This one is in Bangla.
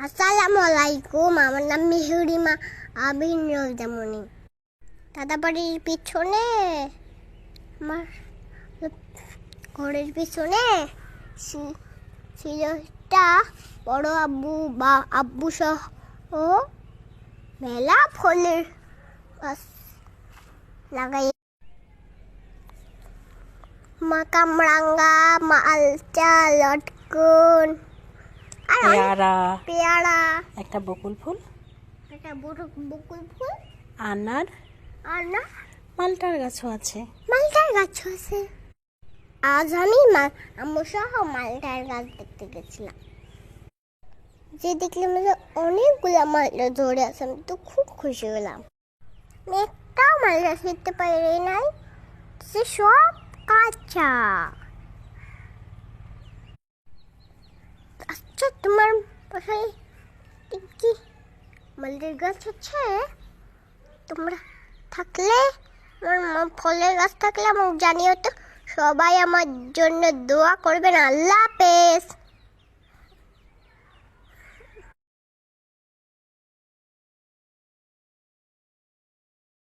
আসসালামু আলাইকুম, আমার নাম মিহুরিমা আবিন রোজামণি। দাদা বাড়ির পিছনে, আমার ঘরের পিছনে ছিল একটা বড় আব্বু সহ মেলা ফলের গাছ লাগাই, কামরাঙ্গা, মালটা, লটকন, পেয়ারা, একটা বকুল ফুল, আনার, মালটার গাছও আছে। আজ আমি আম্মু সহ মালটার গাছ দেখতে গেছিলাম। যে দেখলাম অনেকগুলো মালটা ধরে আছে, আমি তো খুব খুশি হলাম। আমি একটাও মালটা শিখতে পারি নাই, সে সব কাঁচা। আচ্ছা, তোমার বাসায় কি মালটার গাছ আছে? তোমরা থাকলে, আমার ফলের গাছ থাকলে আমাকে জানিও তো। সবাই আমার জন্য দোয়া করবেন। আল্লাহ হাফেজ।